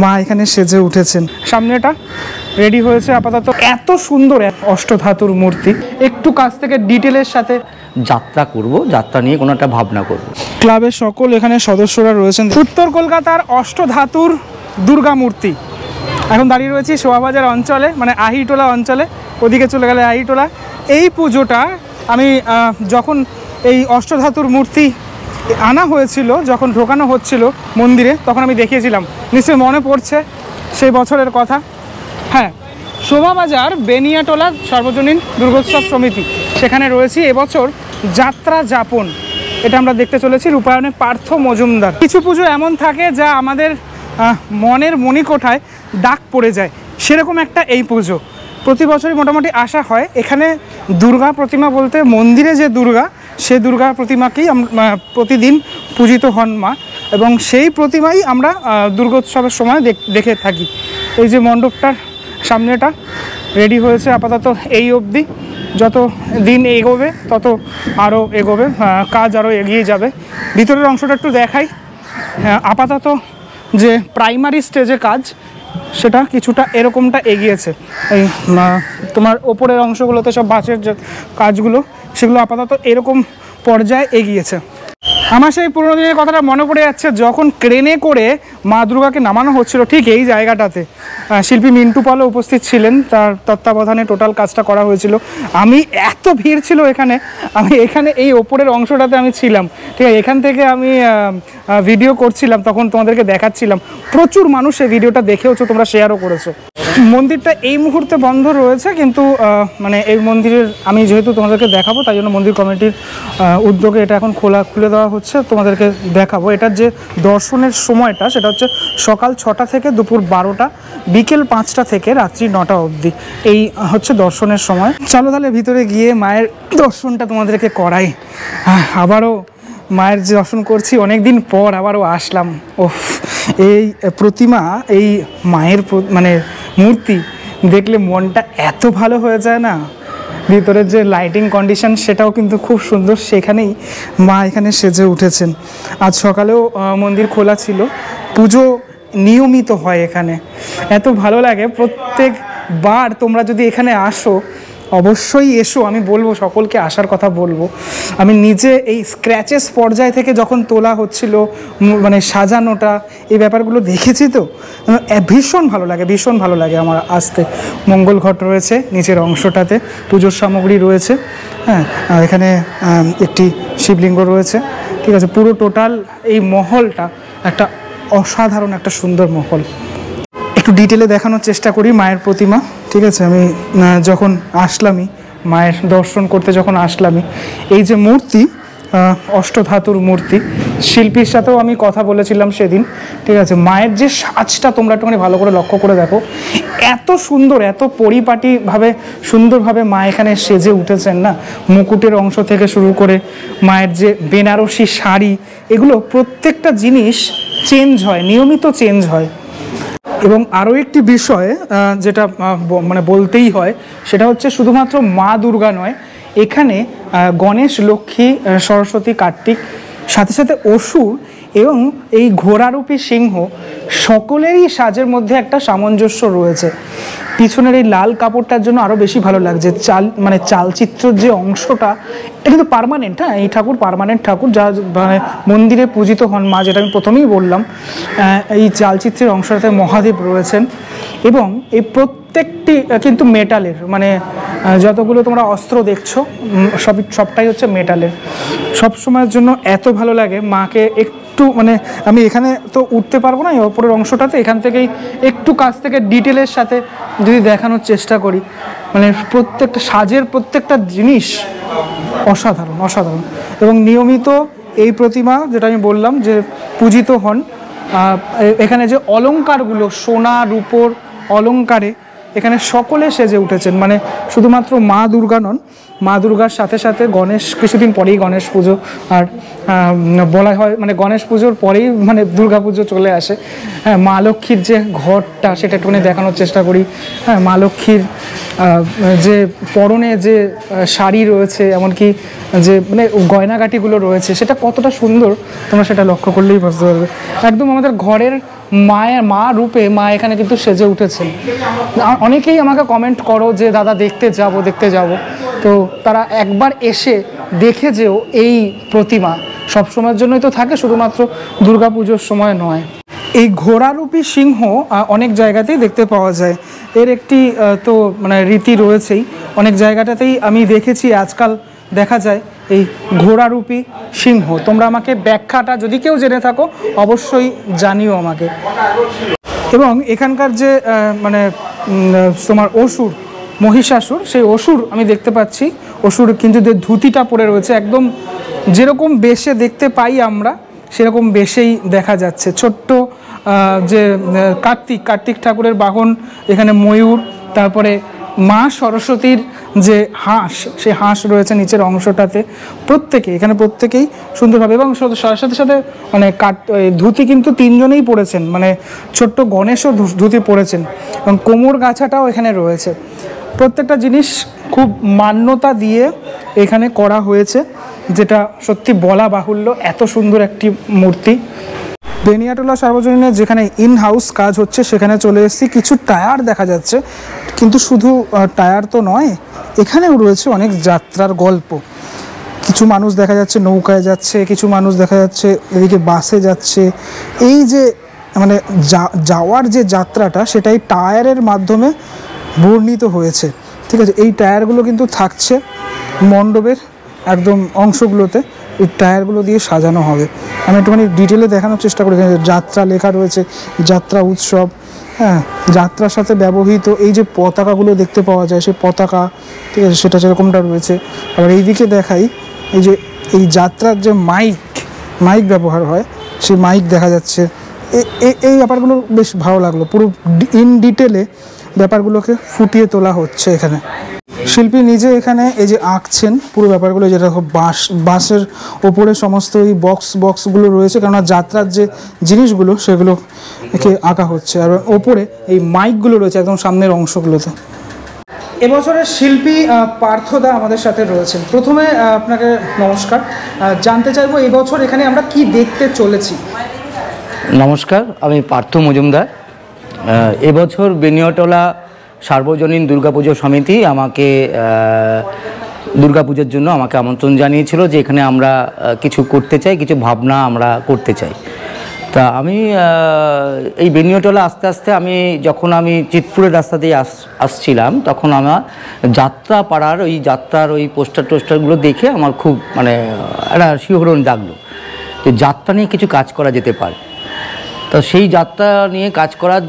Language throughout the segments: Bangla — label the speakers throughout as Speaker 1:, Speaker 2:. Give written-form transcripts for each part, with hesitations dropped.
Speaker 1: মা এখানে সেজে উঠেছেন। সামনেটা রেডি হয়েছে আপাতত। এত সুন্দর অষ্টধাতুর মূর্তি, একটু কাছ থেকে ডিটেলের সাথে
Speaker 2: যাত্রা করব, যাত্রা নিয়ে কোনো একটা ভাবনা করব।
Speaker 1: ক্লাবের সকল এখানে সদস্যরা রয়েছেন। উত্তর কলকাতার অষ্টধাতুর দুর্গা মূর্তি। এখন দাঁড়িয়ে রয়েছি শোভাবাজার অঞ্চলে, মানে আহিটোলা অঞ্চলে। ওদিকে চলে গেলে আহিটোলা। এই পুজোটা আমি যখন এই অষ্টধাতুর মূর্তি আনা হয়েছিল, যখন ঢোকানো হচ্ছিল মন্দিরে, তখন আমি দেখিয়েছিলাম। নিশ্চয়ই মনে পড়ছে সেই বছরের কথা। হ্যাঁ, শোভাবাজার বেনিয়াটোলা সর্বজনীন দুর্গোৎসব সমিতি, সেখানে রয়েছি। এবছর যাত্রা যাপন, এটা আমরা দেখতে চলেছি রূপায়ণে পার্থ মজুমদার। কিছু পুজো এমন থাকে যা আমাদের মনের মণিকোঠায় দাগ পড়ে যায়, সেরকম একটা এই পুজো। প্রতি বছরই মোটামুটি আসা হয় এখানে। দুর্গা প্রতিমা বলতে মন্দিরে যে দুর্গা, সে দুর্গা প্রতিমাকেই প্রতিদিন পূজিত হন মা, এবং সেই প্রতিমাই আমরা দুর্গোৎসবের সময় দেখে থাকি। এই যে মণ্ডপটার সামনেটা রেডি হয়েছে আপাতত এই অবধি। যত দিন এগোবে তত আরও এগোবে, কাজ আরও এগিয়ে যাবে। ভিতরের অংশটা একটু দেখাই। আপাতত যে প্রাইমারি স্টেজে কাজ, সেটা কিছুটা এরকমটা এগিয়েছে। এই তোমার ওপরের অংশগুলোতে সব বাঁশের যে কাজগুলো, সেগুলো আপাতত এরকম পর্যায়ে এগিয়েছে। আমার সেই পুরোনো দিনের কথাটা মনে পড়ে যাচ্ছে, যখন ক্রেনে করে মা দুর্গাকে নামানো হচ্ছিল ঠিক এই জায়গাটাতে। শিল্পী মিন্টু পালও উপস্থিত ছিলেন, তার তত্ত্বাবধানে টোটাল কাজটা করা হয়েছিল। আমি এত ভিড় ছিল এখানে, আমি এখানে এই ওপরের অংশটাতে আমি ছিলাম, ঠিক আছে। এখান থেকে আমি ভিডিও করছিলাম, তখন তোমাদেরকে দেখাচ্ছিলাম। প্রচুর মানুষ এই ভিডিওটা দেখেওছো, তোমরা শেয়ারও করেছো। মন্দিরটা এই মুহূর্তে বন্ধ রয়েছে, কিন্তু মানে এই মন্দিরের আমি যেহেতু তোমাদেরকে দেখাবো, তাই জন্য মন্দির কমিটির উদ্যোগে এটা এখন খুলে দেওয়া হচ্ছে, তোমাদেরকে দেখাবো। এটার যে দর্শনের সময়টা, সেটা হচ্ছে সকাল 6টা থেকে দুপুর 12টা, বিকেল 5টা থেকে রাত্রি 9টা অবধি। এই হচ্ছে দর্শনের সময়। চলো তাহলে ভিতরে গিয়ে মায়ের দর্শনটা তোমাদেরকে করাই। আবারও মায়ের যে দর্শন করছি, অনেক দিন পর আবারও আসলাম। ওফ, এই প্রতিমা, এই মায়ের মানে মূর্তি দেখলে মনটা এত ভালো হয়ে যায় না। ভিতরের যে লাইটিং কন্ডিশন, সেটাও কিন্তু খুব সুন্দর। সেখানেই মা এখানে সেজে উঠেছেন। আজ সকালেও মন্দির খোলা ছিল, পুজো নিয়মিত হয় এখানে। এত ভালো লাগে। প্রত্যেকবার তোমরা যদি এখানে আসো, অবশ্যই এসো। আমি বলবো, সকলকে আসার কথা বলবো। আমি নিজে এই স্ক্র্যাচেস পর্যায় থেকে যখন তোলা হচ্ছিল, মানে সাজানোটা, এই ব্যাপারগুলো দেখেছি, তো ভীষণ ভালো লাগে, ভীষণ ভালো লাগে আমার আসতে। মঙ্গল ঘট রয়েছে নিচের অংশটাতে, পুজোর সামগ্রী রয়েছে। হ্যাঁ, এখানে একটি শিবলিঙ্গ রয়েছে, ঠিক আছে। পুরো টোটাল এই মহলটা একটা অসাধারণ একটা সুন্দর মহল। একটু ডিটেলে দেখানোর চেষ্টা করি মায়ের প্রতিমা, ঠিক আছে। আমি যখন আসলামই, মায়ের দর্শন করতে যখন আসলামই, এই যে মূর্তি, অষ্টধাতুর মূর্তি, শিল্পীর সাথেও আমি কথা বলেছিলাম সেদিন, ঠিক আছে। মায়ের যে সাজটা তোমরা একটুখানি ভালো করে লক্ষ্য করে দেখো, এত সুন্দর, এত পরিপাটিভাবে সুন্দরভাবে মা এখানে সেজে উঠেছেন না। মুকুটের অংশ থেকে শুরু করে মায়ের যে বেনারসি শাড়ি, এগুলো প্রত্যেকটা জিনিস চেঞ্জ হয়, নিয়মিত চেঞ্জ হয়। এবং আরও একটি বিষয় যেটা মানে বলতেই হয়, সেটা হচ্ছে শুধুমাত্র মা দুর্গা নয়, এখানে গণেশ, লক্ষ্মী, সরস্বতী, কার্তিক, সাথে সাথে অসুর এবং এই ঘোড়ারূপী সিংহ, সকলেরই সাজের মধ্যে একটা সামঞ্জস্য রয়েছে। পিছনের এই লাল কাপড়টার জন্য আরও বেশি ভালো লাগছে। মানে চালচিত্রের যে অংশটা, এটা কিন্তু পার্মানেন্ট। হ্যাঁ, এই ঠাকুর পার্মানেন্ট ঠাকুর, যা মানে মন্দিরে পূজিত হন মা, যেটা আমি প্রথমেই বললাম। এই চালচিত্রের অংশটাতে মহাদেব রয়েছেন, এবং এই প্রত্যেকটি কিন্তু মেটালের, মানে যতগুলো তোমরা অস্ত্র দেখছো, সবটাই হচ্ছে মেটালের। সব সময়ের জন্য এত ভালো লাগে মাকে। একটু মানে আমি এখানে তো উঠতে পারবো না, এই ওপরের অংশটাতে, এখান থেকেই একটু কাছ থেকে ডিটেলের সাথে যদি দেখানোর চেষ্টা করি, মানে প্রত্যেকটা সাজের প্রত্যেকটা জিনিস অসাধারণ, অসাধারণ। এবং নিয়মিত এই প্রতিমা, যেটা আমি বললাম যে পূজিত হন, এখানে যে অলঙ্কারগুলো, সোনা রূপোর অলঙ্কারে এখানে সকলে সেজে উঠেছেন। মানে শুধুমাত্র মা দুর্গা নন, মা দুর্গার সাথে সাথে গণেশ, কিছুদিন পরেই গণেশ পুজো, আর বলা হয় মানে গণেশ পুজোর পরেই মানে দুর্গা পুজো চলে আসে। হ্যাঁ, মা লক্ষ্মীর যে ঘরটা, সেটা একটুখানি দেখানোর চেষ্টা করি। হ্যাঁ, মা লক্ষ্মীর যে পরনে যে শাড়ি রয়েছে, এমনকি যে মানে গয়নাগাটিগুলো রয়েছে, সেটা কতটা সুন্দর তোমরা সেটা লক্ষ্য করলেই বুঝতে পারবে। একদম আমাদের ঘরের মা রূপে মা এখানে কিন্তু সেজে উঠেছেন। অনেকেই আমাকে কমেন্ট করো যে দাদা দেখতে যাব, তো তারা একবার এসে দেখে যেও এই প্রতিমা সবসময়ের জন্যই তো থাকে, শুধুমাত্র দুর্গাপুজোর সময় নয়। এই ঘোড়ারূপী সিংহ অনেক জায়গাতেই দেখতে পাওয়া যায়, এর একটি তো মানে রীতি রয়েছেই, অনেক জায়গাটাতেই আমি দেখেছি আজকাল দেখা যায় এই ঘোড়ারূপী সিংহ। তোমরা আমাকে ব্যাখ্যাটা যদি কেউ জেনে থাকো অবশ্যই জানিও আমাকে। এবং এখানকার যে মানে তোমার অসুর মহিষাসুর, সেই অসুর আমি দেখতে পাচ্ছি, অসুর কিন্তু যে ধুতিটা পরে রয়েছে একদম যেরকম বেশে দেখতে পাই আমরা সেরকম বেশেই দেখা যাচ্ছে। ছোট্ট যে কার্তিক ঠাকুরের বাহন এখানে ময়ূর, তারপরে মা সরস্বতীর যে হাঁস, সেই হাঁস রয়েছে নিচের অংশটাতে, প্রত্যেকেই সুন্দরভাবে, এবং সাথে সাথে মানে ধুতি কিন্তু তিনজনেই পরেছেন, মানে ছোট্ট গণেশও ধুতি পরেছেন, এবং কোমর গাছাটাও এখানে রয়েছে। প্রত্যেকটা জিনিস খুব মান্যতা দিয়ে এখানে করা হয়েছে, যেটা সত্যি বলা বাহুল্য, এত সুন্দর একটি মূর্তি। বেনিয়াটোলা সার্বজনীনের যেখানে ইন হাউস কাজ হচ্ছে সেখানে চলে এসেছি। কিছু টায়ার দেখা যাচ্ছে, কিন্তু শুধু টায়ার তো নয়, এখানেও রয়েছে অনেক যাত্রার গল্প। কিছু মানুষ দেখা যাচ্ছে নৌকায় যাচ্ছে, কিছু মানুষ দেখা যাচ্ছে এদিকে বাসে যাচ্ছে। এই যে মানে যাওয়ার যে যাত্রাটা সেটাই টায়ারের মাধ্যমে বর্ণিত হয়েছে, ঠিক আছে। এই টায়ারগুলো কিন্তু থাকছে মণ্ডপের একদম অংশগুলোতে, এই টায়ারগুলো দিয়ে সাজানো হবে। আমি একটুখানি ডিটেলে দেখানোর চেষ্টা করি। যাত্রা লেখা রয়েছে, যাত্রা উৎসব, হ্যাঁ, যাত্রার সাথে ব্যবহৃত এই যে পতাকাগুলো দেখতে পাওয়া যায়, সেই পতাকা, ঠিক আছে, সেটা সেরকমটা রয়েছে। আবার এইদিকে দেখাই, এই যে এই যাত্রার যে মাইক ব্যবহার হয়, সেই মাইক দেখা যাচ্ছে। এই ব্যাপারগুলো বেশ ভালো লাগলো, পুরো ইন ডিটেলে ব্যাপারগুলোকে ফুটিয়ে তোলা হচ্ছে এখানে। শিল্পী নিজে এখানে এই যে আঁকছেন পুরো ব্যাপারগুলো, যেটা বাঁশের ওপরে সমস্ত এই বক্সগুলো রয়েছে, কেননা যাত্রার যে জিনিসগুলো সেগুলো একে আঁকা হচ্ছে। আর ওপরে এই মাইকগুলো রয়েছে একদম সামনের অংশগুলোতে। এবছরের শিল্পী পার্থদা আমাদের সাথে রয়েছেন। প্রথমে আপনাকে নমস্কার, জানতে চাইবো এবছর এখানে আমরা কি দেখতে চলেছি।
Speaker 2: নমস্কার, আমি পার্থ মজুমদার। এবছর বেনিয়াটোলা সার্বজনীন দুর্গাপুজো সমিতি আমাকে দুর্গাপুজোর জন্য আমাকে আমন্ত্রণ জানিয়েছিল যে এখানে আমরা কিছু করতে চাই, কিছু ভাবনা আমরা করতে চাই। তা আমি এই বেনিয়াটোলা আস্তে আস্তে যখন আমি চিতপুরের রাস্তা দিয়ে আসছিলাম, তখন আমার যাত্রার ওই পোস্টারগুলো দেখে আমার খুব মানে একটা শিহরণ জাগলো যে যাত্রা নিয়ে কিছু কাজ করা যেতে পারে। তো সেই যাত্রা নিয়ে কাজ করার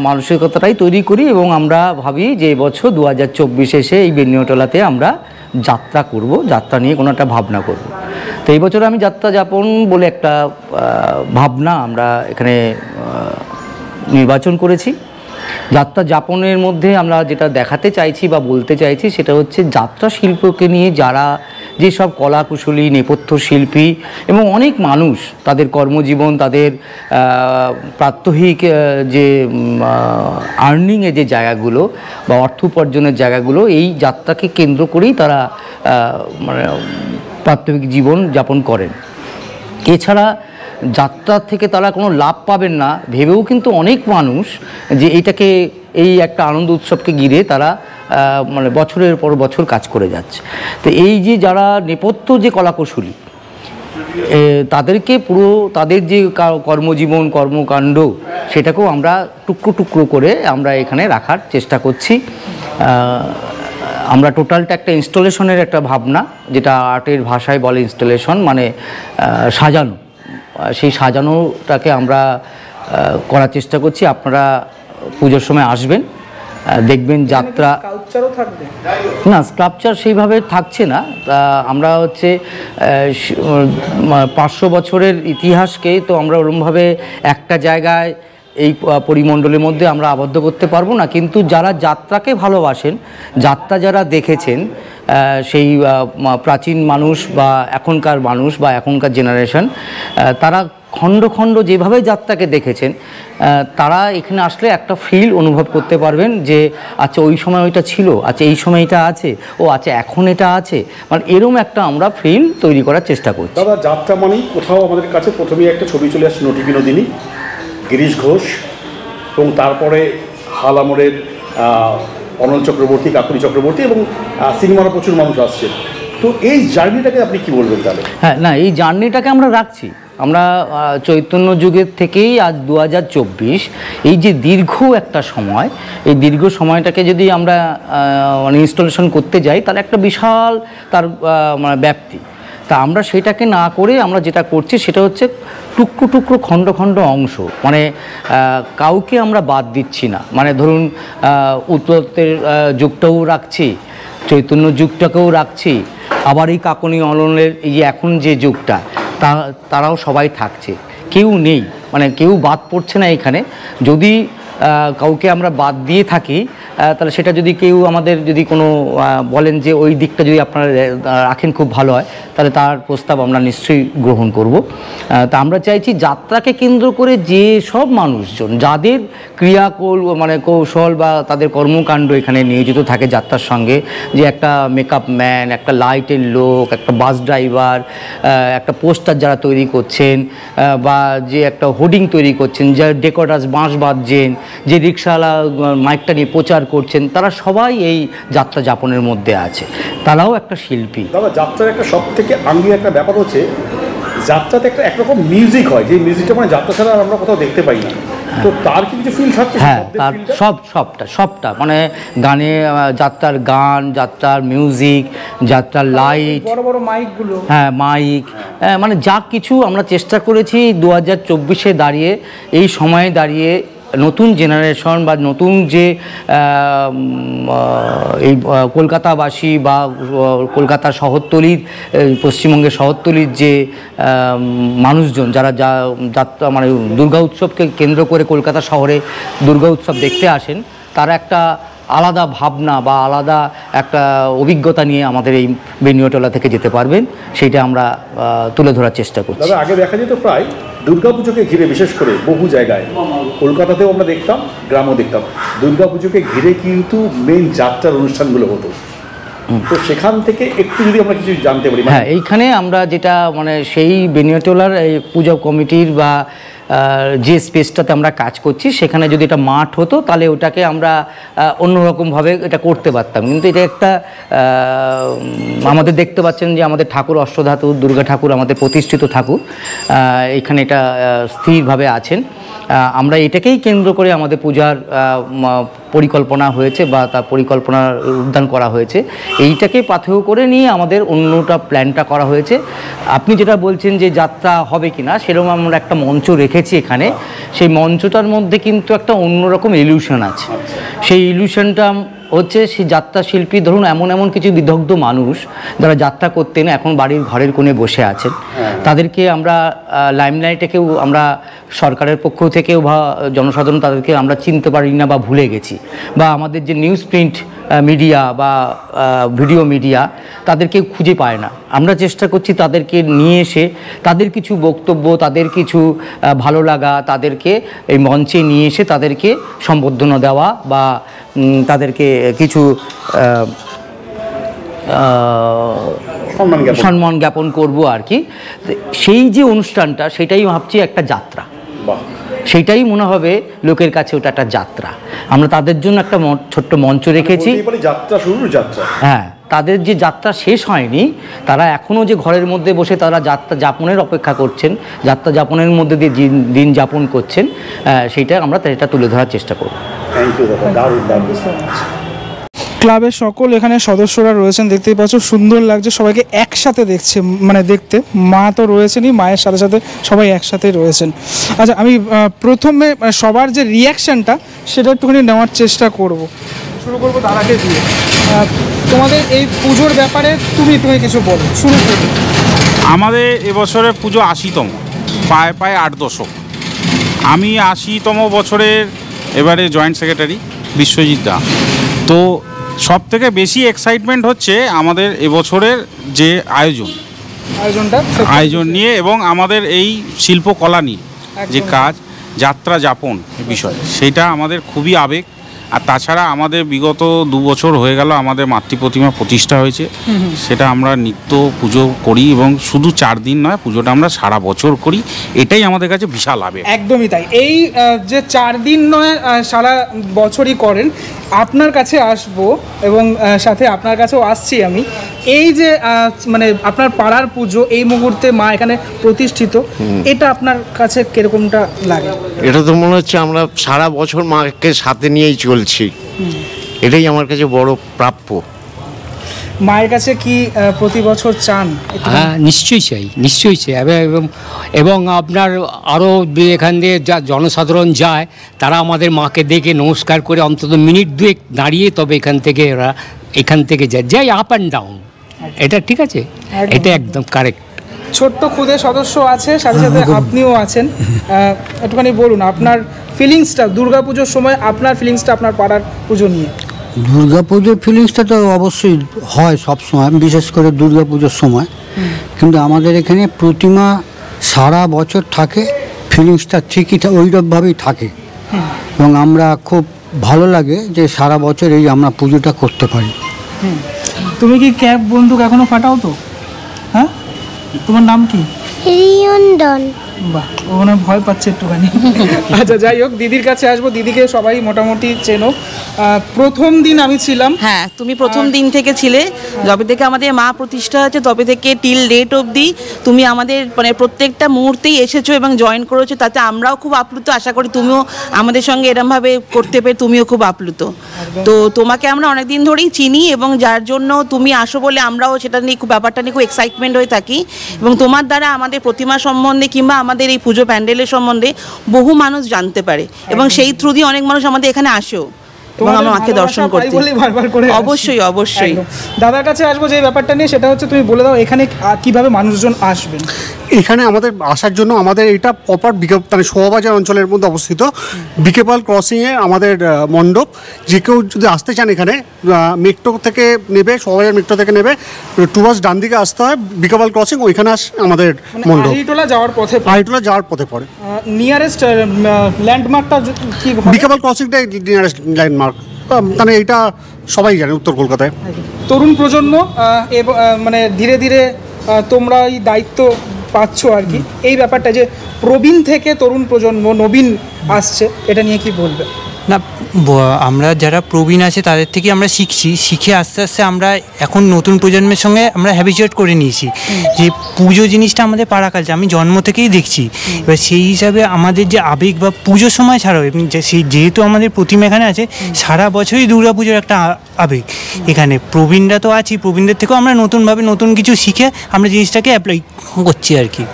Speaker 2: মানসিকতাটাই তৈরি করি, এবং আমরা ভাবি যে এবছর 2024 এসে এই বেনিয়াটোলাতে আমরা যাত্রা করব, যাত্রা নিয়ে কোনো একটা ভাবনা করব। তো এই বছর আমি যাত্রা যাপন বলে একটা ভাবনা আমরা এখানে নির্বাচন করেছি। যাত্রা যাপনের মধ্যে আমরা যেটা দেখাতে চাইছি বা বলতে চাইছি সেটা হচ্ছে যাত্রা শিল্পকে নিয়ে যারা যেসব কলাকুশলী, নেপথ্য শিল্পী এবং অনেক মানুষ তাদের কর্মজীবন, তাদের প্রাত্যহিক যে আর্নিংয়ের যে জায়গাগুলো বা অর্থ উপার্জনের জায়গাগুলো, এই যাত্রাকে কেন্দ্র করেই তারা মানে প্রাত্যহিক জীবন যাপন করেন। এছাড়া যাত্রা থেকে তারা কোনো লাভ পাবেন না ভেবেও কিন্তু অনেক মানুষ যে এই একটা আনন্দ উৎসবকে ঘিরে তারা মানে বছরের পর বছর কাজ করে যাচ্ছে। তো এই যে যারা নেপথ্য যে কলাকুশলী, তাদেরকে পুরো তাদের যে কর্মজীবন, কর্মকাণ্ড, সেটাকেও আমরা টুকরো করে আমরা এখানে রাখার চেষ্টা করছি। আমরা টোটালটা একটা ইনস্টলেশনের একটা ভাবনা, যেটা আর্টের ভাষায় বলে ইনস্টলেশন, মানে সাজানো। সেই সাজানোটাকে আমরা করার চেষ্টা করছি। আপনারা পুজোর সময় আসবেন, দেখবেন যাত্রা। না, স্কাল্পচার সেইভাবে থাকছে না। তা আমরা হচ্ছে 500 বছরের ইতিহাসকে তো আমরা ওরকমভাবে একটা জায়গায় এই পরিমণ্ডলের মধ্যে আমরা আবদ্ধ করতে পারবো না, কিন্তু যারা যাত্রাকে ভালোবাসেন, যাত্রা যারা দেখেছেন, সেই প্রাচীন মানুষ বা এখনকার মানুষ বা এখনকার জেনারেশন, তারা খণ্ড খণ্ড যেভাবে যাত্রাকে দেখেছেন, তারা এখানে আসলে একটা ফিল অনুভব করতে পারবেন যে আচ্ছা ওই সময় ওইটা ছিল, আচ্ছা এই সময় এটা আছে, ও আচ্ছা এখন এটা আছে, মানে এরকম একটা আমরা ফিল তৈরি করার চেষ্টা করছি।
Speaker 3: দাদা, যাত্রা মানেই কোথাও আমাদের কাছে প্রথমেই একটা ছবি চলে আসছে নটি বিনোদিনী, গিরিশ ঘোষ এবং তারপরে হালামোড়ের অনল চক্রবর্তী, কাকুলি চক্রবর্তী এবং সিনেমারও প্রচুর মানুষ আসছে। তো এই জার্নিটাকে আপনি কি বলবেন তাহলে?
Speaker 2: হ্যাঁ, না, এই জার্নিটাকে আমরা রাখছি। আমরা চৈতন্য যুগের থেকেই আজ 2024, এই যে দীর্ঘ একটা সময়, এই দীর্ঘ সময়টাকে যদি আমরা মানে ইনস্টলেশন করতে যাই, তাহলে একটা বিশাল তার মানে ব্যাপ্তি। তা আমরা সেটাকে না করে আমরা যেটা করছি সেটা হচ্ছে টুকরো টুকরো খণ্ড খণ্ড অংশ, মানে কাউকে আমরা বাদ দিচ্ছি না। মানে ধরুন উত্তরের যুগটাও রাখছি, চৈতন্য যুগটাকেও রাখছি, আবার এই কাকনি অলনের এই যে এখন যে যুগটা, তারাও সবাই থাকছে, কেউ নেই, মানে কেউ বাদ পড়ছে না এখানে। যদি কাউকে আমরা বাদ দিয়ে থাকি, তাহলে সেটা যদি কেউ আমাদের যদি কোনো বলেন যে ওই দিকটা যদি আপনারা রাখেন খুব ভালো হয়, তাহলে তার প্রস্তাব আমরা নিশ্চয়ই গ্রহণ করব। তা আমরা চাইছি যাত্রাকে কেন্দ্র করে যে সব মানুষজন যাদের মানে কৌশল বা তাদের কর্মকাণ্ড এখানে নিয়োজিত থাকে যাত্রার সঙ্গে, যে একটা মেকআপ ম্যান, একটা লাইটের লোক, একটা বাস ড্রাইভার, একটা পোস্টার যারা তৈরি করছেন, বা যে একটা হোর্ডিং তৈরি করছেন, যে ডেকোরেটার্স বাঁশ বাঁধছেন, যে রিক্সাওয়ালা মাইকটা নিয়ে প্রচার করছেন, তারা সবাই এই যাত্রা যাপনের মধ্যে আছে, তারাও একটা শিল্পী।
Speaker 3: দাদা, যাত্রার একটা সব থেকে আঙ্গি একটা ব্যাপার হচ্ছে যাত্রাতে একটা একরকম মিউজিক হয়, যে মিউজিকটা মানে যাত্রা ছাড়া আমরা কোথাও দেখতে পাই না। তো তার কি কিছু ফিল থাকছে?
Speaker 2: হ্যাঁ, তার সবটা মানে গানে, যাত্রার গান, যাত্রার মিউজিক, যাত্রার লাইট,
Speaker 1: বড় বড় মাইকগুলো,
Speaker 2: হ্যাঁ মাইক, মানে যা কিছু আমরা চেষ্টা করেছি 2024-এ দাঁড়িয়ে, এই সময়ে দাঁড়িয়ে নতুন জেনারেশন বা নতুন যে এই কলকাতাবাসী বা কলকাতার শহরতলির, পশ্চিমবঙ্গের শহরতলির যে মানুষজন যারা যাত্রা মানে দুর্গা উৎসবকে কেন্দ্র করে কলকাতা শহরে দুর্গা উৎসব দেখতে আসেন, তারা একটা আলাদা ভাবনা বা আলাদা একটা অভিজ্ঞতা নিয়ে আমাদের এই বেনিয়াটোলা থেকে যেতে পারবেন, সেইটা আমরা তুলে ধরার চেষ্টা করছি।
Speaker 3: দাদা, আগে দেখা যেত প্রায় দুর্গাপুজোকে ঘিরে, বিশেষ করে বহু জায়গায়, কলকাতাতেও আমরা দেখতাম, গ্রামও দেখতাম, দুর্গাপুজোকে ঘিরে কিন্তু মেন যাত্রার অনুষ্ঠানগুলো হতো। তো সেখান থেকে একটু যদি আমরা কিছু জানতে পারি।
Speaker 2: হ্যাঁ, এইখানে আমরা যেটা মানে সেই বেনিয়াটোলার এই পূজা কমিটির বা যে স্পেসটাতে আমরা কাজ করছি, সেখানে যদি এটা মাঠ হতো, তাহলে ওটাকে আমরা অন্যরকমভাবে এটা করতে পারতাম। কিন্তু এটা একটা আমাদের দেখতে পাচ্ছেন যে আমাদের ঠাকুর অষ্টধাতু, দুর্গা ঠাকুর আমাদের প্রতিষ্ঠিত ঠাকুর, এখানে এটা স্থিরভাবে আছেন। আমরা এটাকেই কেন্দ্র করে আমাদের পূজার পরিকল্পনা হয়েছে বা তার পরিকল্পনা উদ্যান করা হয়েছে। এইটাকে পাথেয় করে নিয়ে আমাদের অন্যটা প্ল্যানটা করা হয়েছে। আপনি যেটা বলছেন যে যাত্রা হবে কি না, সেরকম আমরা একটা মঞ্চ রেখেছি এখানে। সেই মঞ্চটার মধ্যে কিন্তু একটা অন্যরকম ইলিউশন আছে। সেই ইলিউশনটা হচ্ছে সেই যাত্রা শিল্পী, ধরুন এমন কিছু বিদগ্ধ মানুষ যারা যাত্রা করতেন, এখন বাড়ির ঘরের কোণে বসে আছেন, তাদেরকে আমরা লাইমলাইটেকেও আমরা সরকারের পক্ষ থেকেও বা জনসাধারণ তাদেরকে আমরা চিনতে পারি না বা ভুলে গেছি, বা আমাদের যে নিউজ প্রিন্ট মিডিয়া বা ভিডিও মিডিয়া তাদেরকে খুঁজে পায় না। আমরা চেষ্টা করছি তাদেরকে নিয়ে এসে তাদের কিছু বক্তব্য, তাদের কিছু ভালো লাগা, তাদেরকে এই মঞ্চে নিয়ে এসে তাদেরকে সম্বর্ধনা দেওয়া বা তাদেরকে কিছু সম্মান জ্ঞাপন করব আর কি। সেই যে অনুষ্ঠানটা, সেটাই ভাবছি একটা যাত্রা, সেইটাই মনে হবে লোকের কাছে ওটা একটা যাত্রা। আমরা তাদের জন্য একটা ছোট্ট মঞ্চ রেখেছি। হ্যাঁ, তাদের যে যাত্রা শেষ হয়নি, তারা এখনও যে ঘরের মধ্যে বসে তারা যাত্রা যাপনের অপেক্ষা করছেন, যাত্রা যাপনের মধ্যে দিয়ে দিন যাপন করছেন, সেইটা আমরা এটা তুলে ধরার চেষ্টা করব।
Speaker 1: ক্লাবের সকল এখানে সদস্যরা রয়েছেন, দেখতেই পাচ্ছ, সুন্দর লাগছে সবাইকে একসাথে দেখছে, মানে দেখতে। মা তো রয়েছেনই, মায়ের সাথে সাথে সবাই একসাথে রয়েছেন। আচ্ছা, আমি প্রথমে সবার যে রিয়াকশানটা সেটা একটুখানি নেওয়ার চেষ্টা করব। শুরু করবো দাদাকে দিয়ে। তোমাদের এই পুজোর ব্যাপারে তুমি একটুখানি কিছু বলো, শুরু করবো।
Speaker 4: আমাদের এবছরের পুজো 80তম, প্রায় 8 দশক। আমি 80তম বছরের এবারে জয়েন্ট সেক্রেটারি বিশ্বজিৎ দা। তো সব থেকে বেশি এক্সাইটমেন্ট হচ্ছে আমাদের এবছরের যে আয়োজন নিয়ে এবং আমাদের এই শিল্পকলা নিয়ে যে কাজ, যাত্রা যাপন বিষয়, সেটা আমাদের খুবই আবেগ। আর তাছাড়া আমাদের বিগত 2 বছর হয়ে গেল আমাদের মাতৃ প্রতিমা প্রতিষ্ঠা হয়েছে, সেটা আমরা নিত্য পুজো করি এবং শুধু 4 দিন নয়, পুজোটা আমরা সারা বছর করি, এটাই আমাদের কাছে বিশাল আবেগ।
Speaker 1: একদমই তাই। এই যে 4 দিন নয় সারা বছরই করেন, আপনার কাছে আসবো এবং সাথে আপনার কাছেও আসছি আমি। এই যে মানে আপনার পাড়ার পুজো এই মুহূর্তে মা এখানে প্রতিষ্ঠিত, এটা আপনার কাছে কিরকমটা লাগে?
Speaker 5: এটা তো মনে হচ্ছে আমরা সারা বছর মাকে সাথে নিয়েই চলছি, এটাই আমার কাছে বড় প্রাপ্য।
Speaker 1: মায়ের কাছে কি প্রতি বছর চান?
Speaker 6: হ্যাঁ, নিশ্চয়ই চাই, নিশ্চয়ই চাই। এবং আপনার আরও এখান দিয়ে যা জনসাধারণ যায়, তারা আমাদের মাকে দেখে নমস্কার করে অন্তত মিনিট 2 দাঁড়িয়ে তবে এখান থেকে যায় আপ অ্যান্ড ডাউন। এটা ঠিক আছে, এটা একদম কারেক্ট।
Speaker 1: ছোট্ট খুদে সদস্য আছে, সাথে সাথে আপনিও আছেন, একটুখানি বলুন আপনার ফিলিংসটা দুর্গাপুজোর সময়, আপনার ফিলিংসটা আপনার পাড়ার পুজো নিয়ে।
Speaker 7: দুর্গাপুজোর ফিলিংসটা তো অবশ্যই হয় সব সময়, বিশেষ করে দুর্গাপুজোর সময়, কিন্তু আমাদের এখানে প্রতিমা সারা বছর থাকে, ফিলিংসটা ঠিকই ওইরকমভাবেই থাকে এবং আমরা খুব ভালো লাগে যে সারা বছর এই আমরা পুজোটা করতে পারি।
Speaker 1: তুমি কি ক্যাপ বন্দুক এখনো ফাটাও তো? হ্যাঁ, তোমার নাম কি?
Speaker 8: রিয়ন্ডন।
Speaker 1: বাহ, ওখানে ভয় পাচ্ছে একটুখানি। আচ্ছা, যাই হোক, দিদির কাছে আসবো। দিদিকে সবাই মোটামুটি চেনো। প্রথম দিন আমি ছিলাম।
Speaker 9: হ্যাঁ, তুমি প্রথম দিন থেকে ছিলে, যবে থেকে আমাদের মা প্রতিষ্ঠা হয়েছে তবে থেকে টিল ডেট অবধি তুমি আমাদের মানে প্রত্যেকটা মুহূর্তেই এসেছো এবং জয়েন করেছো, তাতে আমরাও খুব আপ্লুত। আশা করি তুমিও আমাদের সঙ্গে এরমভাবে করতে পেরে তুমিও খুব আপ্লুত। তো তোমাকে আমরা অনেক দিন ধরেই চিনি এবং যার জন্য তুমি আসো বলে আমরাও সেটা নিয়ে খুব ব্যাপারটা নিয়ে খুব এক্সাইটমেন্ট হয়ে থাকি এবং তোমার দ্বারা আমাদের প্রতিমা সম্বন্ধে কিংবা আমাদের এই পুজো প্যান্ডেলের সম্বন্ধে বহু মানুষ জানতে পারে এবং সেই থ্রু দিয়ে অনেক মানুষ আমাদের এখানে আসেও এবং আমার মাকে দর্শন করতে। অবশ্যই অবশ্যই।
Speaker 1: দাদার কাছে আসবো যে ব্যাপারটা নিয়ে, সেটা হচ্ছে তুমি বলে দাও এখানে কিভাবে মানুষজন আসবেন।
Speaker 10: এখানে আমাদের আসার জন্য আমাদের এটা প্রপার মানে শোভাবাজার অঞ্চলের মধ্যে অবস্থিত, বিকেপাল ক্রসিংয়ে আমাদের মণ্ডপ। যে কেউ যদি আসতে চান এখানে মেট্রো থেকে নেবে, শোভাবাজার মেট্রো থেকে নেবে, টুয়ার্স ডান দিকে আসতে হয়, বিকেপাল ক্রসিং, ওইখানে আমাদের মণ্ডপ।
Speaker 1: আহিটোলা যাওয়ার পথে পড়ে। নিয়ারেস্ট ল্যান্ডমার্কটা কি?
Speaker 10: বিকেপাল ক্রসিংটাই নিয়ারেস্ট ল্যান্ডমার্ক, মানে এটা সবাই জানে উত্তর কলকাতায়।
Speaker 1: তরুণ প্রজন্ম মানে ধীরে ধীরে তোমরা এই দায়িত্ব পাচ্ছ আর কি, এই ব্যাপারটা যে প্রবীণ থেকে তরুণ প্রজন্ম নবীন আসছে, এটা নিয়ে কি বলবে?
Speaker 11: না, আমরা যারা প্রবীণ আছে তাদের থেকে আমরা শিখে আস্তে আস্তে আমরা এখন নতুন প্রজন্মের সঙ্গে আমরা হ্যাবিচুয়েট করে নিয়েছি যে পুজো জিনিসটা আমাদের পাড়া কালচার, আমি জন্ম থেকেই দেখছি। এবার সেই হিসাবে আমাদের যে আবেগ বা পুজোর সময় ছাড়াও যেহেতু আমাদের প্রতিমা এখানে আছে, সারা বছরই দুর্গাপুজোর একটা আবেগ এখানে। প্রবীণরা তো আছি, প্রবীণদের থেকেও আমরা নতুনভাবে নতুন কিছু শিখে আমরা জিনিসটাকে অ্যাপ্লাই করছি আর কি।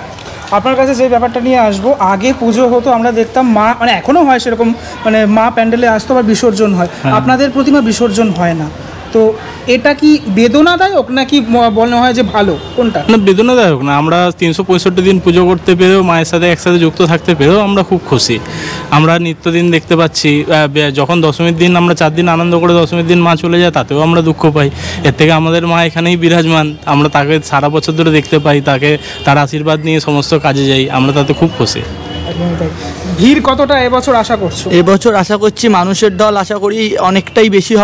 Speaker 1: আপনার কাছে যে ব্যাপারটা নিয়ে আসবো, আগে পুজো হতো আমরা দেখতাম মা, মানে এখনও হয় সেরকম, মানে মা প্যান্ডেলে আসতো বা বিসর্জন হয়, আপনাদের প্রতিমা বিসর্জন হয় না, তো এটা কি বেদনাদায়ক নাকি মনে হয় যে ভালো, কোনটা?
Speaker 12: না, বেদনাদায়ক না। আমরা 365 দিন পুজো করতে পেরেও, মায়ের সাথে একসাথে যুক্ত থাকতে পেরেও আমরা খুব খুশি। আমরা নিত্যদিন দেখতে পাচ্ছি, যখন দশমীর দিন আমরা 4 দিন আনন্দ করে দশমীর দিন মা চলে যায়, তাতেও আমরা দুঃখ পাই। এর থেকে আমাদের মা এখানেই বিরাজমান, আমরা তাকে সারা বছর ধরে দেখতে পাই, তার আশীর্বাদ নিয়ে সমস্ত কাজে যাই, আমরা তাতে খুব খুশি।
Speaker 1: ভিড় কতটা এবছর আশা করছো?
Speaker 13: এবছর আশা করছি মানুষের ঢল আশা করি অনেকটাই বেশি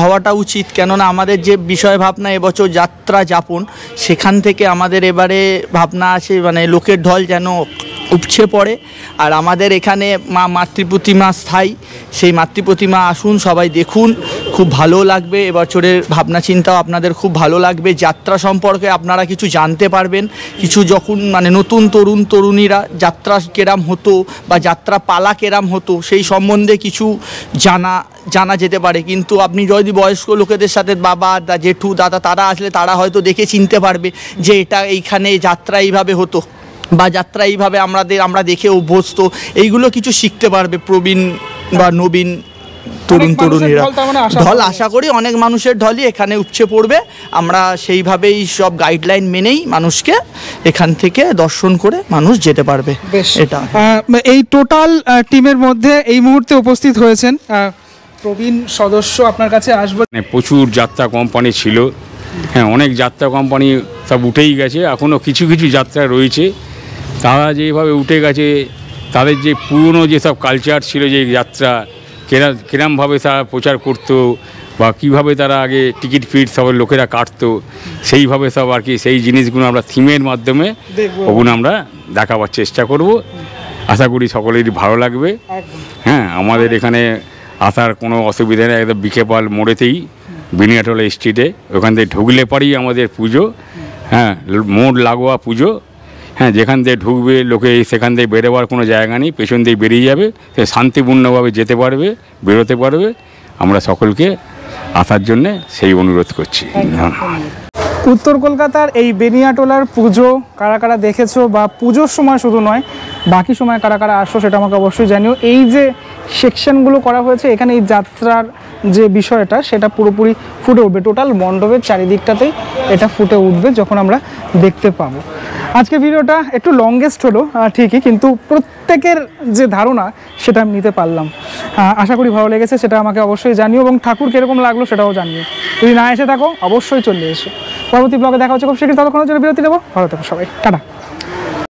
Speaker 13: হওয়াটা উচিত, কেননা আমাদের যে বিষয় ভাবনা এবছর যাত্রা যাপন, সেখান থেকে আমাদের এবারে ভাবনা আছে মানে লোকের ঢল যেন উপচে পড়ে। আর আমাদের এখানে মাতৃপ্রতিমা স্থায়ী, সেই মাতৃপ্রতিমা আসুন, সবাই দেখুন, খুব ভালো লাগবে। এবছরের ভাবনা চিন্তাও আপনাদের খুব ভালো লাগবে। যাত্রা সম্পর্কে আপনারা কিছু জানতে পারবেন, কিছু যখন মানে নতুন তরুণীরা যাত্রা কেরাম হতো বা যাত্রা পালা কেরাম হতো সেই সম্বন্ধে কিছু জানা যেতে পারে। কিন্তু আপনি যদি বয়স্ক লোকেদের সাথে বাবা, জেঠু, দাদা তারা আসলে তারা হয়তো দেখে চিনতে পারবে যে এটা এইখানে যাত্রা এইভাবে হতো বা যাত্রা এইভাবে আমরা দেখে অভ্যস্ত, এইগুলো কিছু শিখতে পারবে প্রবীণ বা নবীন তরুণীরা। ঢল আশা করি অনেক মানুষের ঢলই এখানে উপচে পড়বে। আমরা সেইভাবেই সব গাইডলাইন মেনেই মানুষকে এখান থেকে দর্শন করে মানুষ যেতে পারবে। এটা
Speaker 1: এই টোটাল টিমের মধ্যে এই মুহূর্তে উপস্থিত হয়েছেন প্রবীণ সদস্য, আপনার কাছে আসবো।
Speaker 14: প্রচুর যাত্রা কোম্পানি ছিল, হ্যাঁ, অনেক যাত্রা কোম্পানি সব উঠেই গেছে, এখনও কিছু কিছু যাত্রা রয়েছে। তারা যেভাবে উঠে গেছে, তাদের যে পুরনো যেসব কালচার ছিল, যে যাত্রা কিরমভাবে তারা প্রচার করতো বা কীভাবে তারা আগে টিকিট ফিট সব লোকেরা কাটতো, সেইভাবে সব আর কি সেই জিনিসগুলো আমরা থিমের মাধ্যমে ওগুলো আমরা দেখাবার চেষ্টা করব। আশা করি সকলেরই ভালো লাগবে। হ্যাঁ, আমাদের এখানে আসার কোনো অসুবিধা নেই, একদম বিকেপাল মোড়েতেই বিনিয়াটোলা স্ট্রিটে, ওখান থেকে ঢুকলে পরেই আমাদের পুজো। হ্যাঁ, মোড় লাগোয়া পুজো। হ্যাঁ, যেখান থেকে ঢুকবে লোকে সেখান থেকে বেরোবার কোনো জায়গা নেই, পেছন দিয়ে বেরিয়ে যাবে, সে শান্তিপূর্ণভাবে যেতে পারবে, বেরোতে পারবে। আমরা সকলকে আসার জন্যে সেই অনুরোধ করছি।
Speaker 1: উত্তর কলকাতার এই বেনিয়াটোলার পুজো কারা কারা দেখেছো, বা পুজোর সময় শুধু নয় বাকি সময় কারা কারা আসো সেটা আমাকে অবশ্যই জানিও। এই যে সেকশনগুলো করা হয়েছে এখানে, এই যাত্রার যে বিষয়টা সেটা পুরোপুরি ফুটে উঠবে, টোটাল মণ্ডপের চারিদিকটাতেই এটা ফুটে উঠবে যখন আমরা দেখতে পাবো। আজকে ভিডিওটা একটু লংগেস্ট হলো ঠিকই, কিন্তু প্রত্যেকের যে ধারণা সেটা আমি নিতে পারলাম। আশা করি ভালো লেগেছে, সেটা আমাকে অবশ্যই জানিও, এবং ঠাকুর কীরকম লাগলো সেটাও জানিও। যদি না এসে থাকো অবশ্যই চলে এসো। পরবর্তী ব্লগে দেখা হচ্ছে খুব শীঘ্রই, ততক্ষণের জন্য বিরতি নেবো। ভালো থাকো সবাই, টাটা।